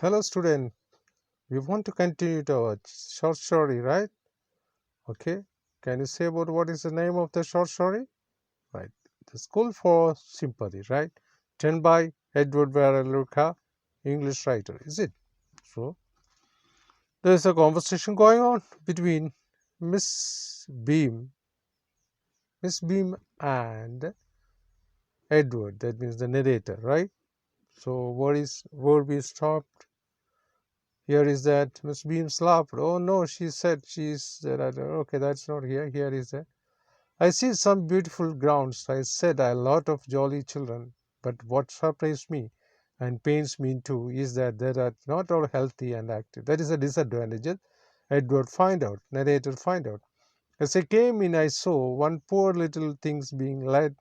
Hello student, we want to continue to our short story, right? Okay, can you say about what is the name of the short story? Right, The School for Sympathy, right? Written by Edward Luca, English writer, is it? So, there is a conversation going on between Miss Beam, Miss Beam and Edward, that means the narrator, right? So, what is where we stopped? Here is that Miss Beams laughed. Oh no, she said she's that. Okay, that's not here. Here is that. I see some beautiful grounds. I said a lot of jolly children. But what surprised me and pains me too is that they are not all healthy and active. That is a disadvantage. Edward find out. Narrator find out. As I came in, I saw one poor little thing's being led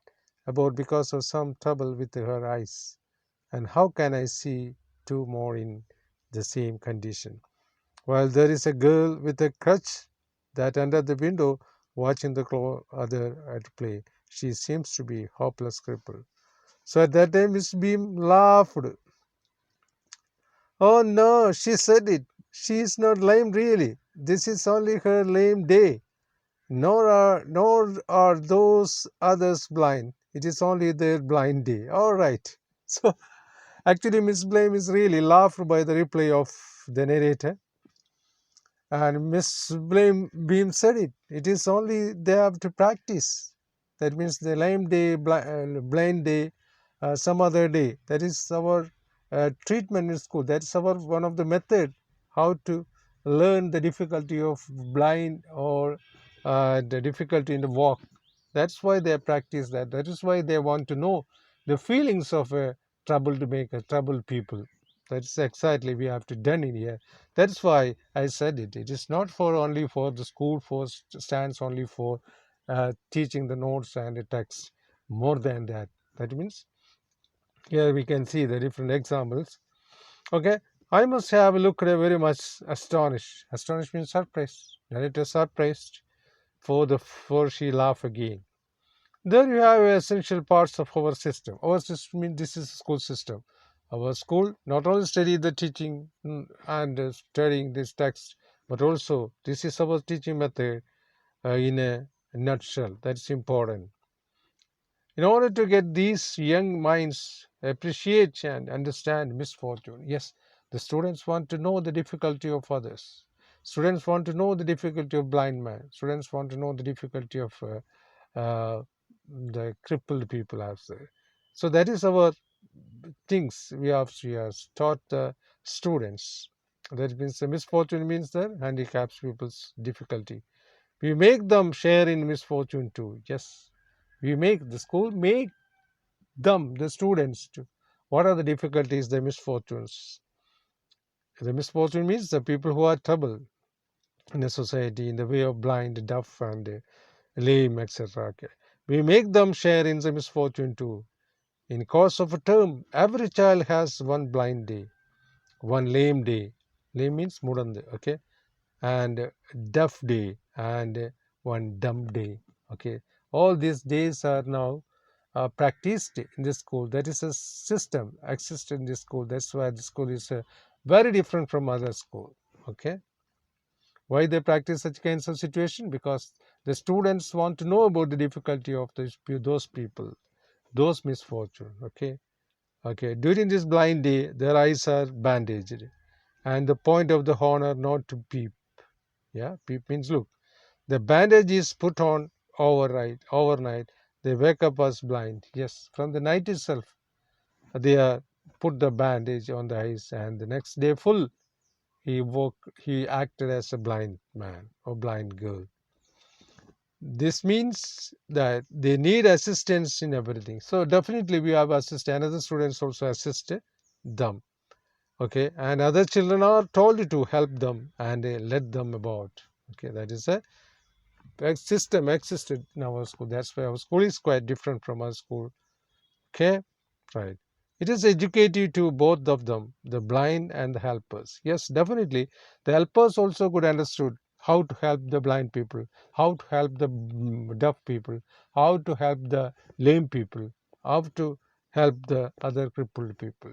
about because of some trouble with her eyes. And how can I see two more in the same condition? While there is a girl with a crutch that under the window watching the other at play. She seems to be hopeless crippled. So at that time Miss Beam laughed. Oh no, she said it. She is not lame really. This is only her lame day. Nor are those others blind. It is only their blind day. All right. So actually Miss Blame is really laughed by the reply of the narrator. And Miss Blame Beam said it. It is only they have to practice. That means the lame day, blind day, some other day. That is our treatment in school. That is our one of the method how to learn the difficulty of blind or the difficulty in the walk. That's why they practice that. That is why they want to know the feelings of a troubled maker, troubled people. That's exactly we have to done in here. That's why I said it. It is not for only for the school for stands only for teaching the notes and the text. More than that. That means here we can see the different examples. Okay, I must have looked very much astonished. Astonished means surprised. Narrator surprised for she laughed again. There you have essential parts of our system. Our system means this is a school system. Our school not only study the teaching and studying this text, but also this is our teaching method in a nutshell. That's important. In order to get these young minds appreciate and understand misfortune, yes, the students want to know the difficulty of others. Students want to know the difficulty of blind man. Students want to know the difficulty of the crippled people out there. So that is our things we have taught the students. That means the misfortune means the handicaps people's difficulty. We make them share in misfortune too. Yes, we make the school make them the students to. What are the difficulties, the misfortunes? The misfortune means the people who are troubled in a society in the way of blind, deaf, and lame, etc. Okay. We make them share in the misfortune too. In course of a term, every child has one blind day, one lame day. Lame means mudande, okay, and deaf day and one dumb day. Okay, all these days are now practiced in the school. That is a system exists in the school. That's why the school is very different from other school. Okay, why they practice such kinds of situation? Because the students want to know about the difficulty of those people, those misfortune. Okay, okay. During this blind day, their eyes are bandaged, and the point of the horn are not to peep. Yeah, peep means look. The bandage is put on overnight. They wake up as blind. Yes, from the night itself, they are put the bandage on the eyes, and the next day full he acted as a blind man or blind girl. This means that they need assistance in everything. So definitely we have assisted. Another students also assisted them. Okay, and other children are told to help them and let them about. Okay, that is a system existed in our school. That's why our school is quite different from our school. Okay, right. It is educative to both of them, the blind and the helpers. Yes, definitely. The helpers also could understood how to help the blind people, how to help the deaf people, how to help the lame people, how to help the other crippled people.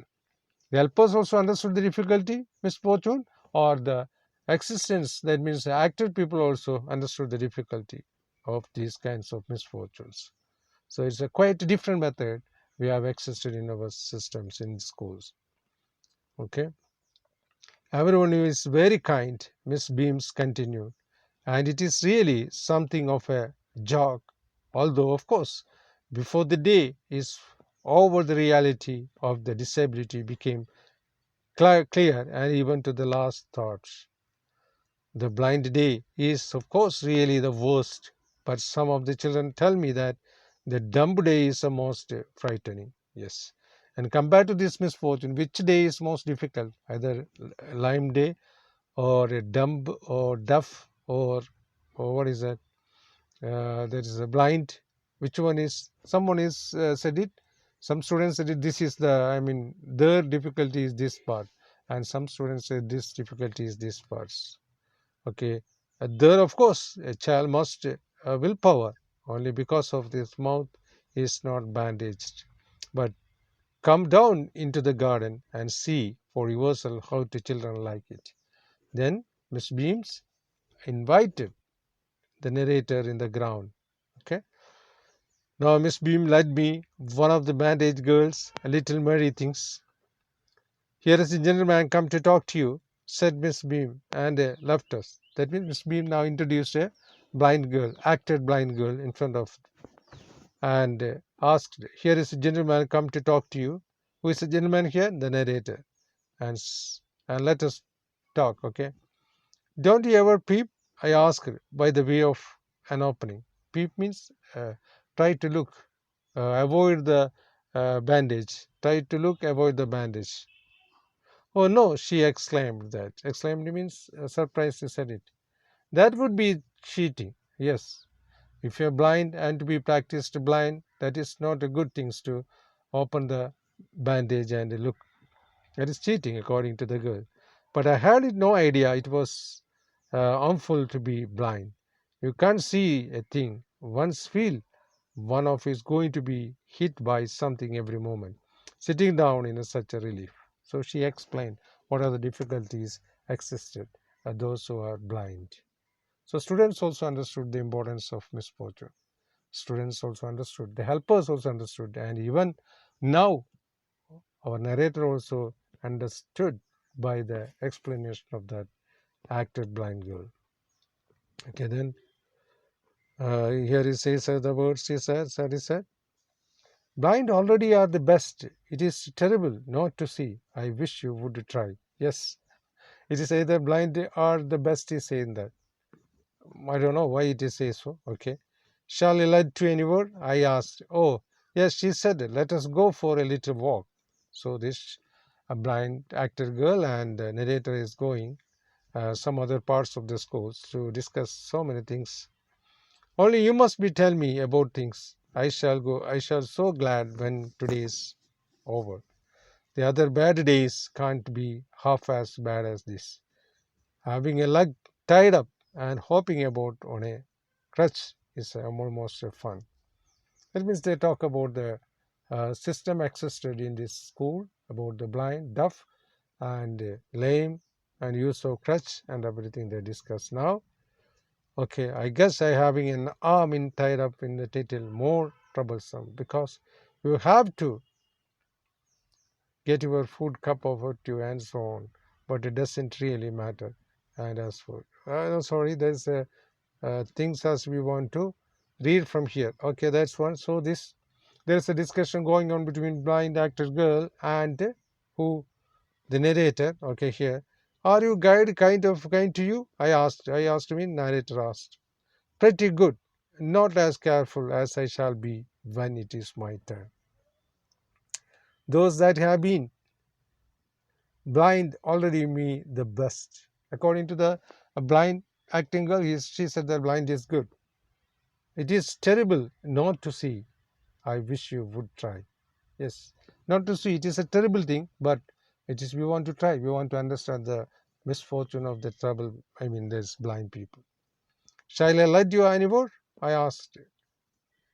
The helpers also understood the difficulty, misfortune, or the existence. That means the active people also understood the difficulty of these kinds of misfortunes. So it's a quite different method we have existed in our systems in schools. Okay. Everyone is very kind, Miss Beams continued, and it is really something of a joke. Although, of course, before the day is over, the reality of the disability became clear, and even to the last thoughts. The blind day is, of course, really the worst, but some of the children tell me that the dumb day is the most frightening. Yes. And compared to this misfortune, which day is most difficult? Either lime day or a dumb or deaf or what is that? There is a blind. Which one is? Someone is said it. Some students said it. This is the. I mean, their difficulty is this part, and some students say this difficulty is this parts. Okay, there of course a child must willpower only because of this mouth is not bandaged, but come down into the garden and see for yourself how the children like it. Then Miss Beams invited the narrator in the ground. Okay. Now Miss Beam led me, one of the bandaged girls, a little Mary thinks. Here is a gentleman come to talk to you, said Miss Beam, and left us. That means Miss Beam now introduced a blind girl, acted blind girl in front of, and asked, here is a gentleman come to talk to you. Who is the gentleman here? The narrator. And, and let us talk, okay? Don't you ever peep? I asked by the way of an opening. Peep means try to look, avoid the bandage. Try to look, avoid the bandage. Oh no, she exclaimed that. Exclaimed means surprised, she said it. That would be cheating. Yes. If you're blind and to be practiced blind, that is not a good thing to open the bandage and look. That is cheating according to the girl. But I had no idea it was harmful to be blind. You can't see a thing. Once feel one of is going to be hit by something every moment. Sitting down in such a relief. So she explained what are the difficulties existed those who are blind. So students also understood the importance of misfortune. Students also understood. The helpers also understood. And even now, our narrator also understood by the explanation of that acted blind girl. Okay, then here he says the words he said, blind already are the best. It is terrible not to see. I wish you would try. Yes, it is either blind or the best is saying that. I don't know why it is say so. Okay. Shall I lead to anywhere? I asked. Oh, yes, she said, let us go for a little walk. So this a blind actor girl and the narrator is going some other parts of the schools to discuss so many things. Only you must be tell me about things. I shall go. I shall so glad when today is over. The other bad days can't be half as bad as this. Having a leg tied up and hopping about on a crutch is almost fun. That means they talk about the system existed in this school, about the blind, deaf, and lame, and use of crutch and everything they discuss now. Okay, I guess I having an arm in tied up in the title more troublesome because you have to get your food cup over to you and so on, but it doesn't really matter. And as for no, sorry, there's things as we want to read from here. Okay, that's one. So this there's a discussion going on between blind actor girl and who the narrator. Okay, here. Are you guide kind to you? I asked. I asked me. Narrator asked. Pretty good. Not as careful as I shall be when it is my turn. Those that have been blind already me the best. According to the blind acting girl, she said that blind is good. It is terrible not to see. I wish you would try. Yes, not to see. It is a terrible thing, but it is we want to try. We want to understand the misfortune of the trouble. I mean, there's blind people. Shall I let you anymore? I asked.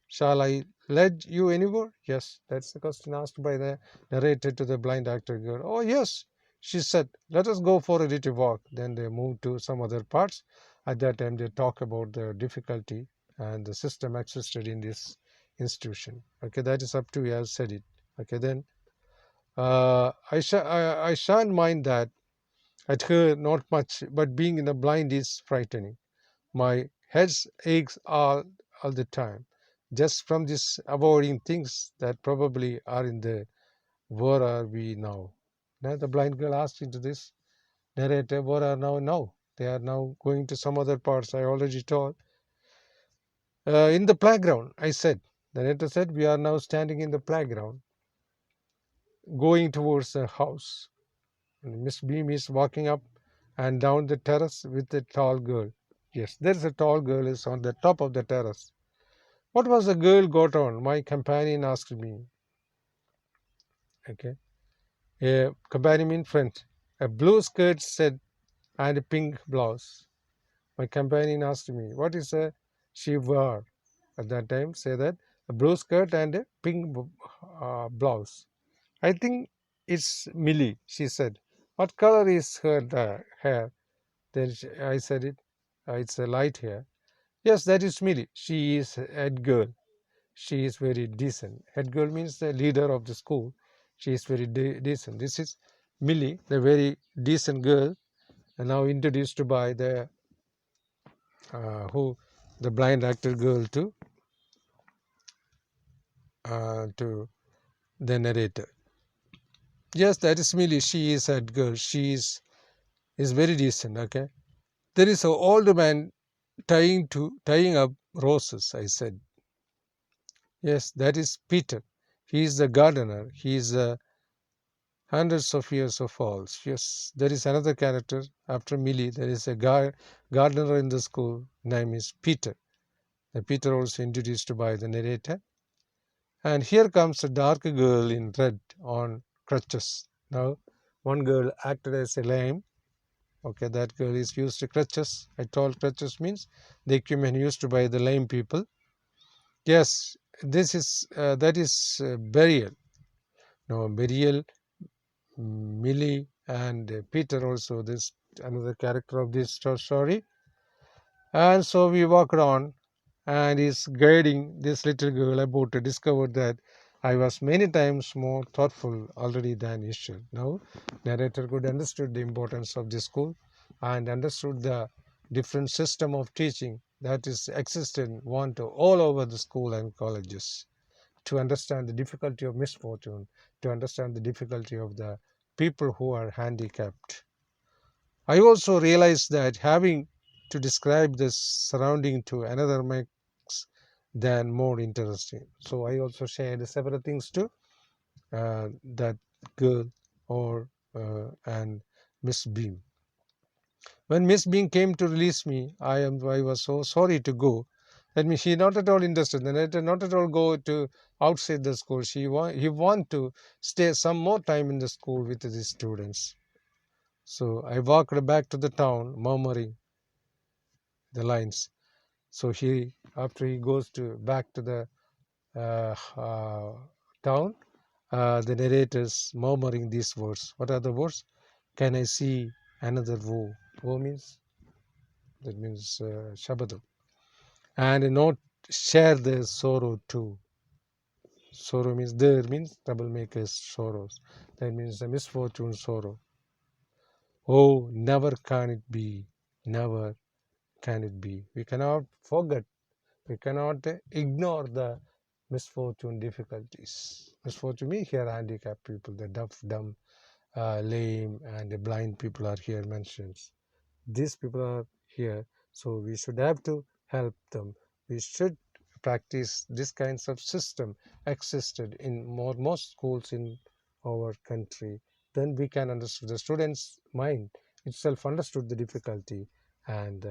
Shall I led you anywhere? Yes, that's the question asked by the narrator to the blind actor girl. Oh, yes, she said, let us go for a little walk. Then they moved to some other parts. At that time, they talk about the difficulty and the system existed in this institution. Okay, that is up to you. I have said it. Okay, then I shan't mind that at her not much, but being in the blind is frightening. My head aches all the time just from this avoiding things that probably are in the where are we now? Now the blind girl asked into this narrator, where are now? They are now going to some other parts. I already told. In the playground, I said. The narrator said, we are now standing in the playground, going towards the house. And Miss Beam is walking up and down the terrace with a tall girl. Yes, there is a tall girl is on the top of the terrace. What was the girl got on? My companion asked me. Okay. A companion in front. A blue skirt said and a pink blouse. My companion asked me, what is a she wore at that time? Say that a blue skirt and a pink blouse. I think it's Millie, she said. What color is her hair? Then I said it. It's a light hair. Yes, that is Millie. She is a head girl. She is very decent. Head girl means the leader of the school. She is very decent. This is Millie, the very decent girl, and now introduced by the who the blind actor girl to the narrator. Yes, that is Millie. She is head girl. She is very decent. Okay. There is an old man tying up roses. I said. Yes, that is Peter. He is the gardener. He is hundreds of years of old. Yes, there is another character after Millie. There is a gardener in the school. Name is Peter. The Peter also introduced by the narrator. And here comes a dark girl in red on crutches. Now, one girl acted as a lame. Okay, that girl is used to crutches. I told crutches means the equipment used by the lame people. Yes, this is that is burial. No, burial. Millie and Peter also. This another character of this story. And so we walked on, and is guiding this little girl about to discover that I was many times more thoughtful already than usual. Now, narrator could understood the importance of the school and understood the different system of teaching that is existed one to all over the school and colleges. To understand the difficulty of misfortune, to understand the difficulty of the people who are handicapped. I also realized that having to describe this surrounding to another makes them more interesting. So I also shared several things too. That girl or and Miss Beam. When Miss Beam came to release me, I was so sorry to go. That means she not at all interested. And I did not at all go to outside the school. He want to stay some more time in the school with the students. So I walked back to the town, murmuring the lines. So after he goes to back to the uh, uh, town, the narrator's murmuring these words. What are the words? Can I see another woe? Woe means that means Shabadam. And not share their sorrow too. Sorrow means there means troublemakers sorrows. That means the misfortune sorrow. Oh, never can it be. Never can it be. We cannot forget. We cannot ignore the misfortune difficulties. Misfortune means here handicapped people, the deaf, dumb, lame, and the blind people are here mentioned. These people are here, so we should have to help them. We should practice this kinds of system existed in most schools in our country. Then we can understand the students' mind itself understood the difficulty and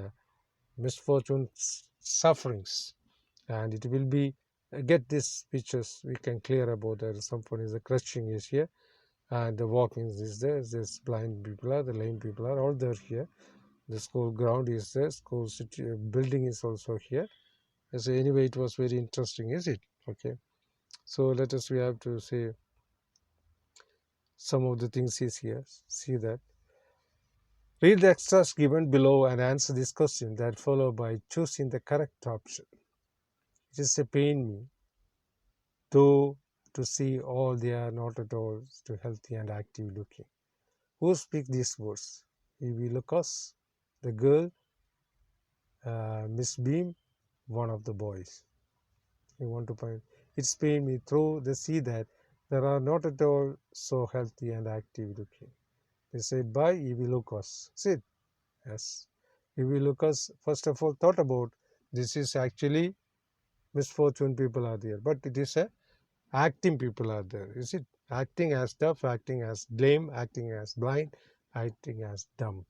misfortune sufferings, and it will be get these pictures we can clear about that someone is the crushing is here and the walking is there, this blind people are the lame people are all there here, the school ground is there, school building is also here. So anyway, it was very interesting, is it? Okay, so let us we have to say some of the things is here. See that. Read the extras given below and answer this question that follow by choosing the correct option. It is a pain me, though, to see all they are not at all too healthy and active looking. Who speak these words? E.V. Lucas, the girl, Miss Beam, one of the boys. You want to point. It's pain me through the see that they are not at all so healthy and active looking. They said by E.V. Lucas. See it? Yes. E.V. Lucas first of all thought about this is actually misfortune people are there, but it is a acting people are there. Is it acting as tough, acting as lame, acting as blind, acting as dumb?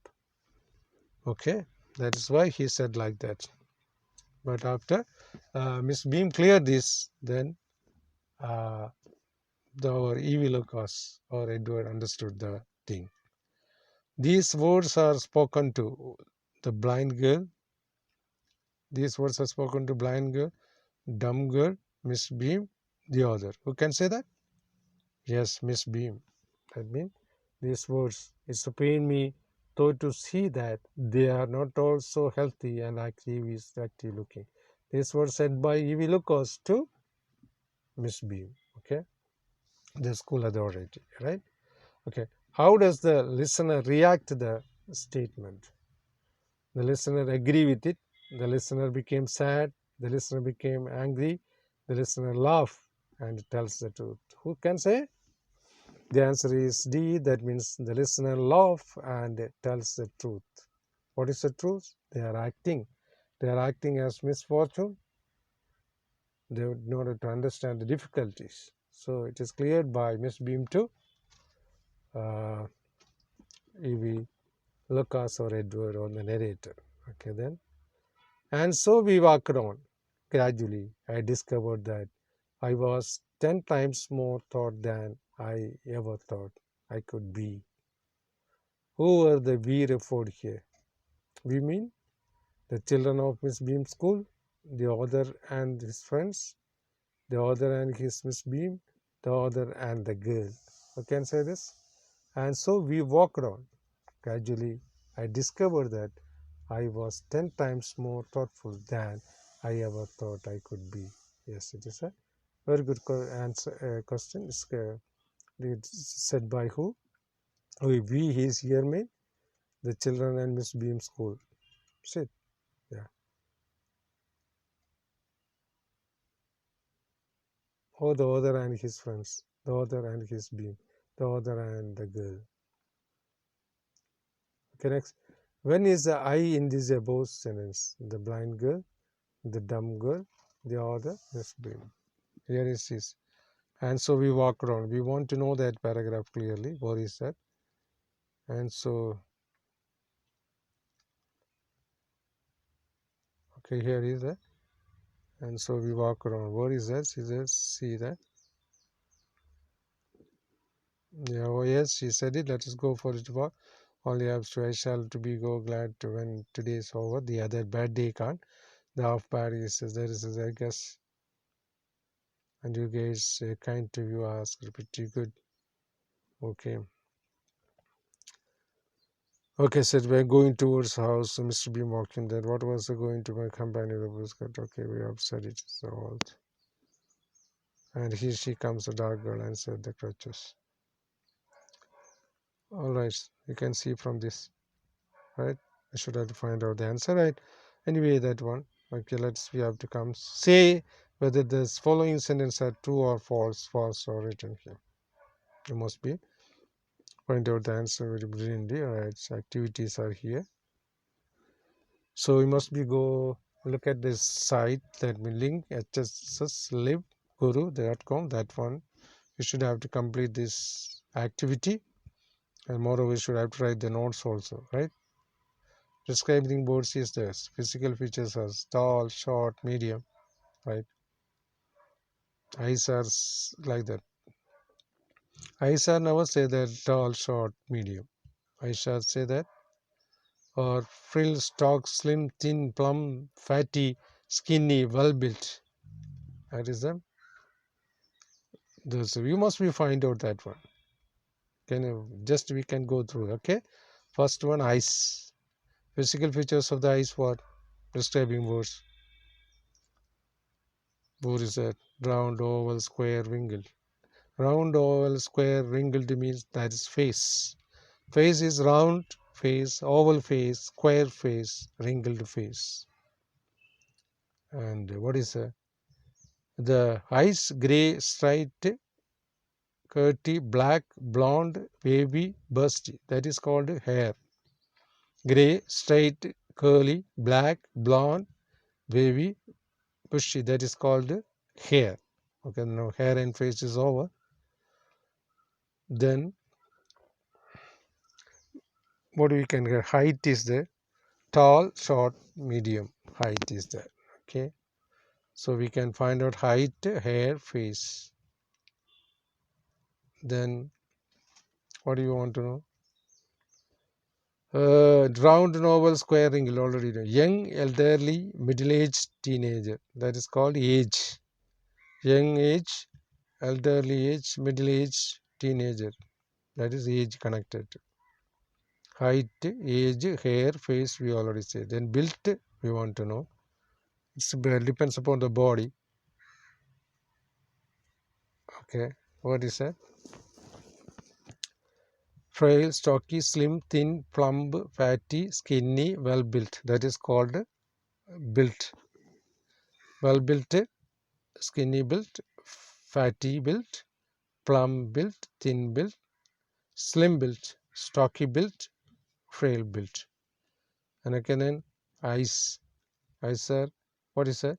Okay, that is why he said like that. But after Miss Beam cleared this, then uh, our evil Lucas or Edward understood the thing. These words are spoken to the blind girl. These words are spoken to blind girl, dumb girl, Miss Beam, the other. Who can say that? Yes, Miss Beam. That means these words, it's a pain me though to see that they are not all so healthy and active looking. These were said by E.V. Lucas to Miss Beam. Okay, the school authority, right? Okay, how does the listener react to the statement? The listener agree with it. The listener became sad. The listener became angry. The listener laugh and tells the truth. Who can say? The answer is D. That means the listener laugh and tells the truth. What is the truth? They are acting. They are acting as misfortune. They in order to understand the difficulties. So it is cleared by Miss Beam to E.V. Lucas or Edward or the narrator. Okay then. And so we walked on. Gradually, I discovered that I was 10 times more thought than I ever thought I could be. Who were the we referred here? We mean the children of Miss Beam school, the author and his friends, the author and his Miss Beam, the author and the girl. Who can say this? And so we walked on. Gradually, I discovered that I was 10 times more thoughtful than I ever thought I could be. Yes, it is a very good answer, question. It's said by who? We, his here mean the children and Miss Beam school. See, yeah. Or the author and his friends, the author and his beam, the author and the girl. Okay, next. When is the I in this above sentence? The blind girl, the dumb girl, the author, Miss Beam. Here is this. And so we walk around. We want to know that paragraph clearly. What is that? And so, okay, here is that. And so we walk around. What is that? See that? Yeah, oh yes, she said it. Let us go for it walk. Only have to I shall to be go glad to when today is over. The other bad day can't. The half bad is there is I guess. And you guys kind to you ask pretty good. Okay. Okay, said we're going towards house. So Mr. Beam walking there. What was the going to my company? The buscut. Okay, we have said it. So and here she comes, the dark girl, and said the crutches. All right, you can see from this, right? I should have to find out the answer, right? Anyway, that one. Okay, let's we have to come say whether this following sentence are true or false, false or written here. You must be find out the answer very brilliantly. All right, so activities are here. So we must be go look at this site that we link hsslibguru.com. That one you should have to complete this activity, and moreover you should have to write the notes also, right? Describing boards is this. Physical features are tall, short, medium, right? Eyes are like that. Eyes are never say that tall, short, medium. I shall say that. Or frill, stalk, slim, thin, plump, fatty, skinny, well built. That is them. This you must be find out that one. Can you just we can go through? Okay. First one, ice. Physical features of the ice. What? Describing words. What is that? Round, oval, square, wrinkled. Round, oval, square, wrinkled means that is face. Face is round face, oval face, square face, wrinkled face. And what is the eyes? Gray, straight, curty, black, blonde, wavy, bursty. That is called hair. Gray, straight, curly, black, blonde, wavy, bushy. That is called hair. Okay, now hair and face is over. Then what we can get? Height is there. Tall, short, medium. Height is there. Okay. So we can find out height, hair, face. Then what do you want to know? Round, oval, square, wrinkled already know. Young, elderly, middle-aged, teenager. That is called age. Young age, elderly age, middle-aged, teenager. That is age connected. Height, age, hair, face. We already said. Then built. We want to know. It depends upon the body. Okay. What is that? Frail, stocky, slim, thin, plump, fatty, skinny, well built. That is called built. Well built, skinny built, fatty built, plump built, thin built, slim built, stocky built, frail built. And again, then ice. Ice, sir. What is that?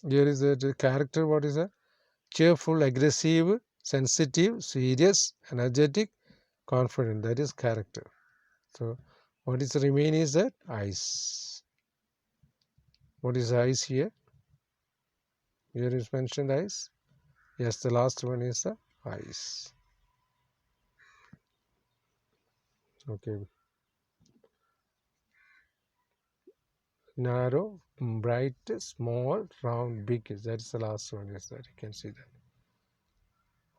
Here is the character. What is that? Cheerful, aggressive, sensitive, serious, energetic, confident. That is character. So, what is the remain is that ice. What is ice here? Here is mentioned ice. Yes, the last one is the ice. Okay. Narrow, bright, small, round, big. That is the last one. Yes, that you can see that.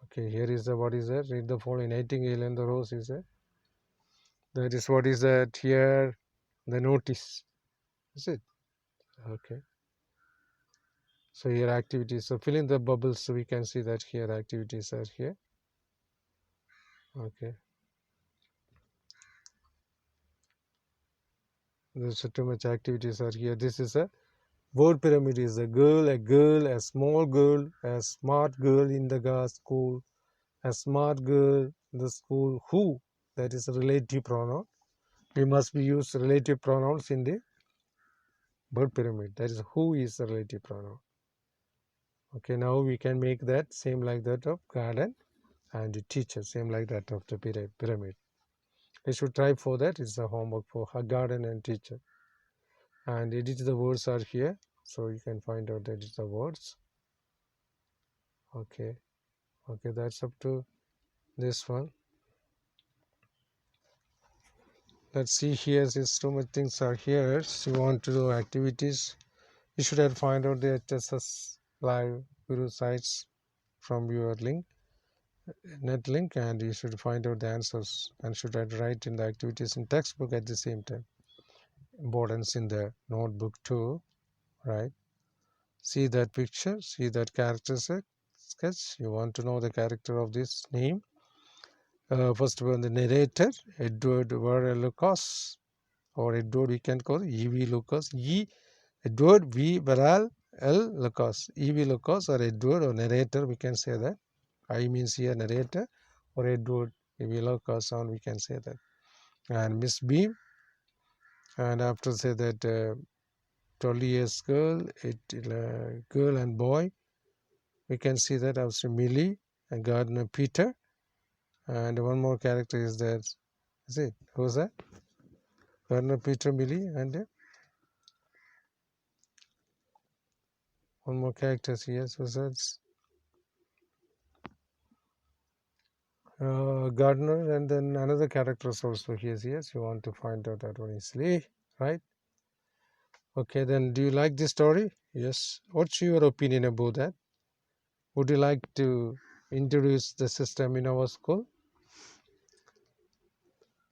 Okay, here is the what is that? Read the following. Nightingale and the rose is that. That is what is that here? The notice. Is it? Okay. So here activities. So fill in the bubbles so we can see that here activities are here. Okay. There's too much activities are here. This is a word pyramid is a girl, a small girl, a smart girl in the school, a smart girl in the school, who, that is a relative pronoun. We must be use relative pronouns in the word pyramid. That is who is the relative pronoun. Okay, now we can make that same like that of garden and the teacher, same like that of the pyramid. We should try for that. It's a homework for garden and teacher. And edit the words are here, so you can find out that it's the words. Okay. Okay, that's up to this one. Let's see here, since too much things are here. So you want to do activities, you should have find out the HSS live guru sites from your link, net link, and you should find out the answers and should have write in the activities in textbook at the same time. Importance in the notebook too, right? See that picture, see that character sketch. You want to know the character of this name. First one, the narrator, Edward Lucas, or Edward we can call E.V. Lucas. Edward V. Barral L. Lucas. E.V. Lucas or Edward or narrator, we can say that. I means here narrator or Edward E.V. Lucas on, we can say that. And Miss Beam, and after say that 12 years girl, girl and boy, we can see that also Millie and Gardner Peter, and one more character is there. Is it? Who's that? Gardner Peter, Millie, and one more character here. So that's Gardner, and then another character is also here. Yes, you want to find out that one easily, right? Okay, then do you like this story? Yes. What's your opinion about that? Would you like to introduce the system in our school?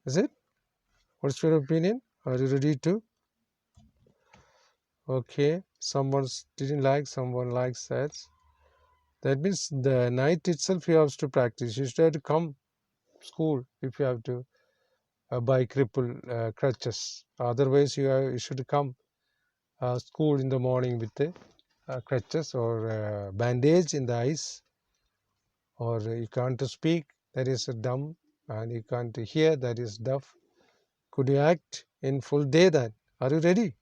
Is it? What's your opinion? Are you ready to? Okay, someone didn't like, someone likes that. That means the night itself you have to practice. You should have to come school if you have to buy crutches. Otherwise, you should come school in the morning with the crutches or bandage in the eyes, or you can't speak, that is dumb, and you can't hear, that is deaf. Could you act in full day then? Are you ready?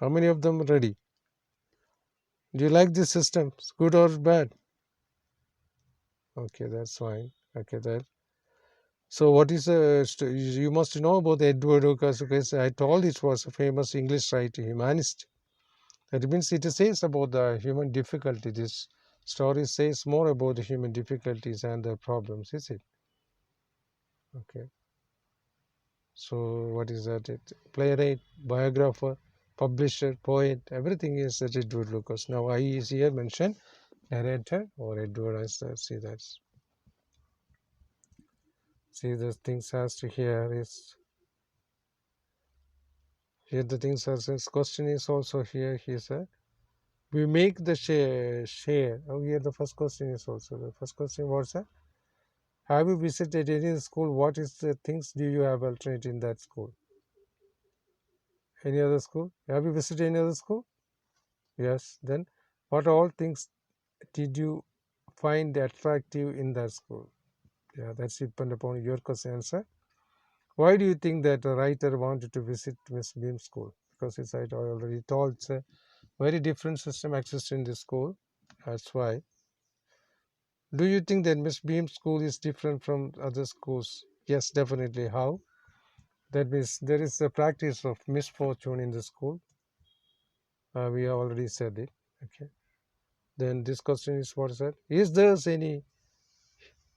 How many of them are ready? Do you like this system? Good or bad? Okay, that's fine. Okay, that. So, what is you must know about Edward Lucas, because I told it was a famous English writer, humanist. That means it says about the human difficulty. This story says more about the human difficulties and the problems, is it? Okay. So what is that? Playwright, biographer, publisher, poet, everything is that Edward Lucas. Now I is here mentioned narrator or Edward as see that. See the things has to here is here the things as this question is also here. He said we make the share. Oh here the first question is also the first question was that have you visited any school? What is the things do you have alternate in that school? Any other school? Have you visited any other school? Yes. Then what all things did you find attractive in that school? Yeah, that's depend upon your question answer. Why do you think that a writer wanted to visit Miss Beam school? Because it's I already told it's a very different system exists in this school. That's why. Do you think that Miss Beam school is different from other schools? Yes, definitely. How? That means there is a practice of misfortune in the school. We have already said it. Okay. Then this question is what is that? Is there any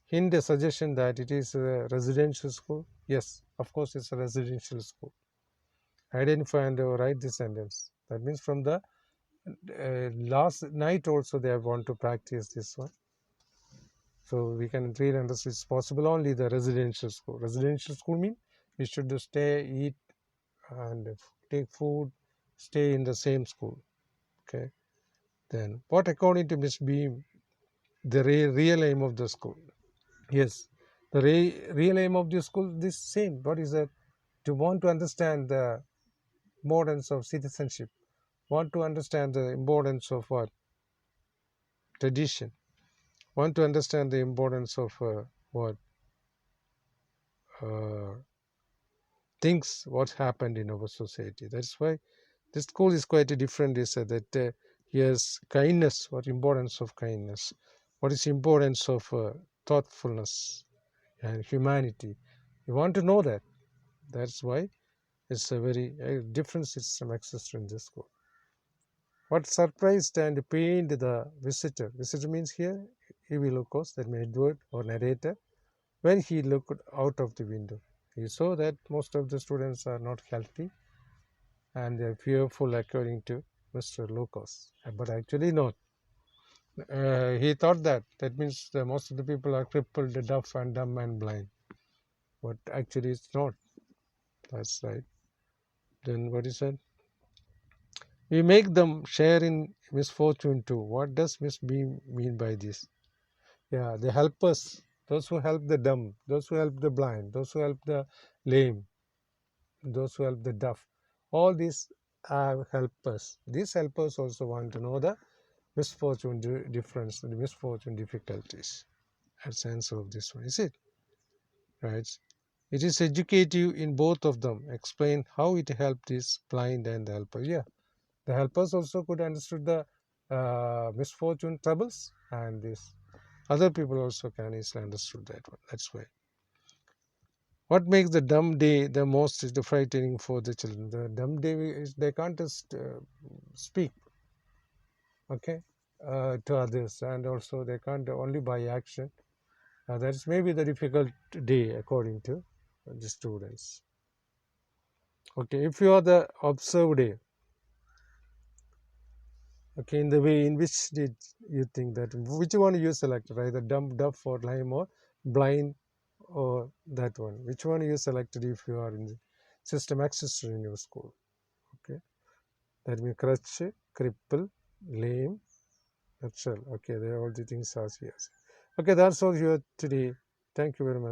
hint a suggestion that it is a residential school? Yes, of course, it's a residential school. Identify and write the sentence. That means from the last night also they want to practice this one. So we can read and this is possible only the residential school. Residential school means you should stay, eat, and take food, stay in the same school. Okay. Then what according to Miss Beam the real aim of the school? Yes, the real aim of the school this same. What is that? To want to understand the importance of citizenship, want to understand the importance of what tradition, want to understand the importance of what uh, things what happened in our society. That's why this school is quite different. Is that yes, kindness. What importance of kindness? What is importance of thoughtfulness and humanity? You want to know that. That's why it's a very different system exists in this school. What surprised and pained the visitor? Visitor means here Evilocos, that means Edward or narrator, when he looked out of the window. He saw that most of the students are not healthy and they are fearful according to Mr. Lucas. But actually not. He thought that. That means that most of the people are crippled, deaf and dumb and blind. But actually it's not. That's right. Then what is that? We make them share in misfortune too. What does Miss B mean by this? Yeah, they help us. Those who help the dumb, those who help the blind, those who help the lame, those who help the deaf. All these help us. These helpers also want to know the misfortune difference, the misfortune difficulties. That's the answer of this one, is it? Right. It is educative in both of them. Explain how it helped this blind and the helper. Yeah. The helpers also could understood the misfortune troubles, and this other people also can easily understood that one. That's why. What makes the dumb day the most is the frightening for the children. The dumb day is they can't just speak, okay, to others, and also they can't only by action. That's maybe the difficult day according to the students. Okay, if you are the observed day, Okay, in the way in which did you think that which one you selected, either dumb, deaf, or lame, or blind, or that one? Which one you selected if you are in the system access in your school? Okay, that means crutch, cripple, lame, that's all. Okay, they are all the things are here. Okay, that's all here today. Thank you very much.